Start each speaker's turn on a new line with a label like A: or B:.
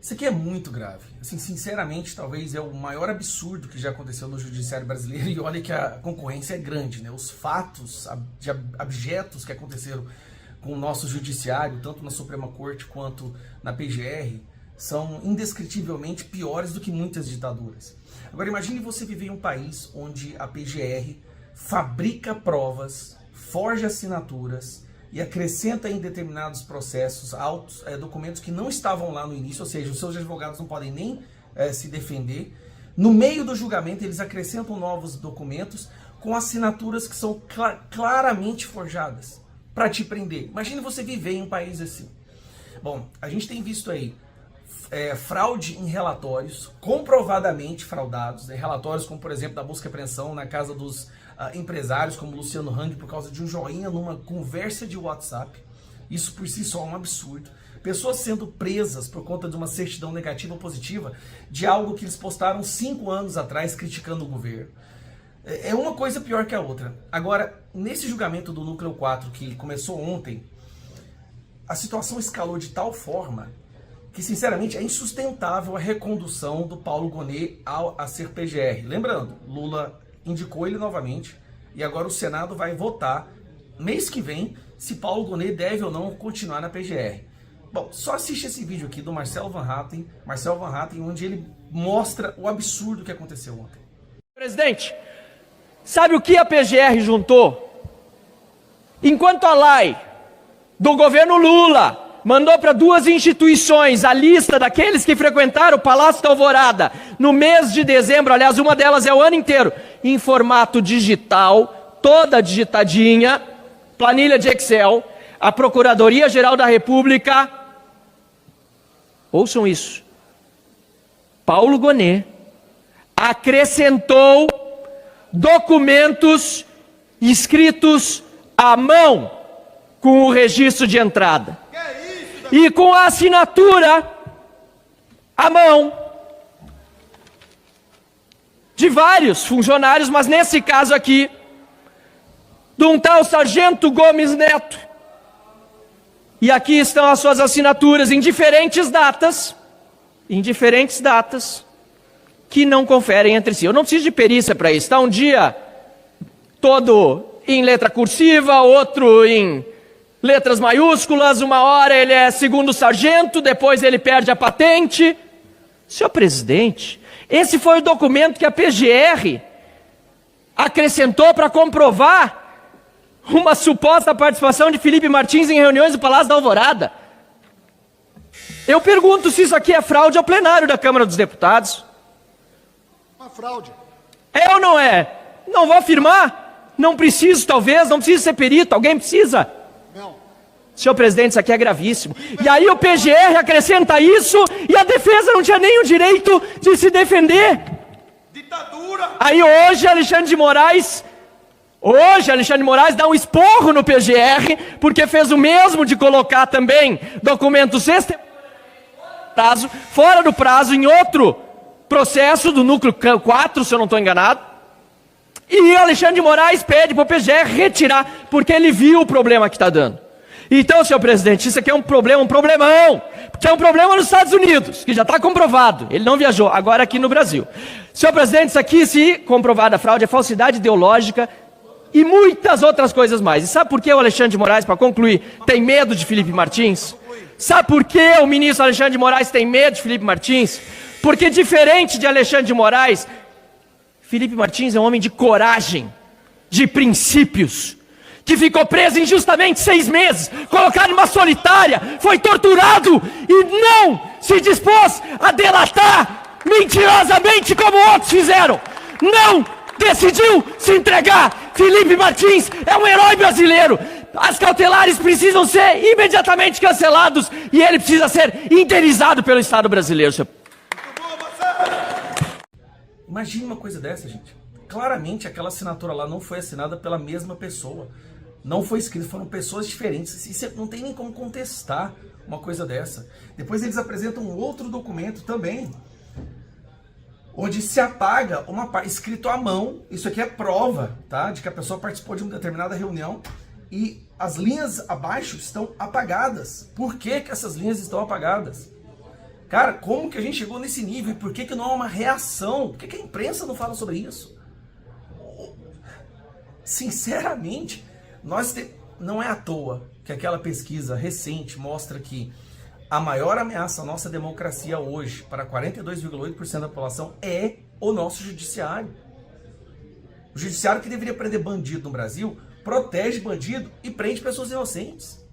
A: Isso aqui é muito grave. Assim, sinceramente, talvez é o maior absurdo que já aconteceu no judiciário brasileiro, e olha que a concorrência é grande, né? Os fatos abjetos que aconteceram com o nosso judiciário, tanto na Suprema Corte quanto na PGR, são indescritivelmente piores do que muitas ditaduras. Agora imagine você viver em um país onde a PGR fabrica provas, forja assinaturas e acrescenta em determinados processos autos, documentos que não estavam lá no início, ou seja, os seus advogados não podem nem se defender. No meio do julgamento eles acrescentam novos documentos com assinaturas que são claramente forjadas para te prender. Imagine você viver em um país assim. Bom, a gente tem visto aí fraude em relatórios, comprovadamente fraudados, né? Relatórios como, por exemplo, da busca e apreensão na casa dos empresários como Luciano Hang por causa de um joinha numa conversa de WhatsApp. Isso por si só é um absurdo. Pessoas sendo presas por conta de uma certidão negativa ou positiva de algo que eles postaram 5 anos atrás criticando o governo. É uma coisa pior que a outra. Agora, nesse julgamento do Núcleo 4, que começou ontem, a situação escalou de tal forma que, sinceramente, é insustentável a recondução do Paulo Gonet a ser PGR. Lembrando, Lula indicou ele novamente e agora o Senado vai votar mês que vem se Paulo Gonet deve ou não continuar na PGR. Bom, só assiste esse vídeo aqui do Marcelo Van Hatten, onde ele mostra o absurdo que aconteceu ontem.
B: Presidente, sabe o que a PGR juntou? Enquanto a lei do governo Lula mandou para 2 instituições a lista daqueles que frequentaram o Palácio da Alvorada no mês de dezembro, aliás, uma delas é o ano inteiro, em formato digital, toda digitadinha, planilha de Excel, a Procuradoria-Geral da República, ouçam isso, Paulo Gonet acrescentou documentos escritos à mão com o registro de entrada. E com a assinatura à mão de vários funcionários, mas nesse caso aqui, de um tal Sargento Gomes Neto. E aqui estão as suas assinaturas em diferentes datas, que não conferem entre si. Eu não preciso de perícia para isso. Está um dia todo em letra cursiva, outro em letras maiúsculas, uma hora ele é segundo sargento, depois ele perde a patente. Senhor presidente, esse foi o documento que a PGR acrescentou para comprovar uma suposta participação de Felipe Martins em reuniões do Palácio da Alvorada. Eu pergunto se isso aqui é fraude ao plenário da Câmara dos Deputados.
C: Uma fraude.
B: É ou não é? Não vou afirmar. Não preciso, talvez, não preciso ser perito. Alguém precisa?
C: Não.
B: Senhor presidente, isso aqui é gravíssimo. E aí o PGR acrescenta isso e a defesa não tinha nem o direito de se defender.
C: Ditadura.
B: Aí hoje Alexandre de Moraes dá um esporro no PGR, porque fez o mesmo de colocar também documentos fora do prazo em outro processo do Núcleo 4, se eu não estou enganado. E Alexandre de Moraes pede para o PGR retirar, porque ele viu o problema que está dando. Então, senhor presidente, isso aqui é um problemão, porque é um problema nos Estados Unidos, que já está comprovado, ele não viajou, agora aqui no Brasil. Senhor presidente, isso aqui, se comprovada a fraude, é falsidade ideológica e muitas outras coisas mais. E sabe por que o Alexandre de Moraes, para concluir, tem medo de Felipe Martins? Sabe por que o ministro Alexandre de Moraes tem medo de Felipe Martins? Porque diferente de Alexandre de Moraes, Felipe Martins é um homem de coragem, de princípios, que ficou preso injustamente 6 meses, colocado numa solitária, foi torturado e não se dispôs a delatar mentirosamente como outros fizeram. Não decidiu se entregar. Felipe Martins é um herói brasileiro. As cautelares precisam ser imediatamente cancelados e ele precisa ser indenizado pelo Estado brasileiro, senhor.
A: Imagine uma coisa dessa, gente. Claramente aquela assinatura lá não foi assinada pela mesma pessoa. Não foi escrito, foram pessoas diferentes. Isso não tem nem como contestar uma coisa dessa. Depois eles apresentam um outro documento também, onde se apaga uma parte escrito à mão. Isso aqui é prova, tá, de que a pessoa participou de uma determinada reunião e as linhas abaixo estão apagadas. Por que que essas linhas estão apagadas? Cara, como que a gente chegou nesse nível? E por que não há uma reação? Por que a imprensa não fala sobre isso? Sinceramente, não é à toa que aquela pesquisa recente mostra que a maior ameaça à nossa democracia hoje, para 42,8% da população, é o nosso judiciário. O judiciário que deveria prender bandido no Brasil, protege bandido e prende pessoas inocentes.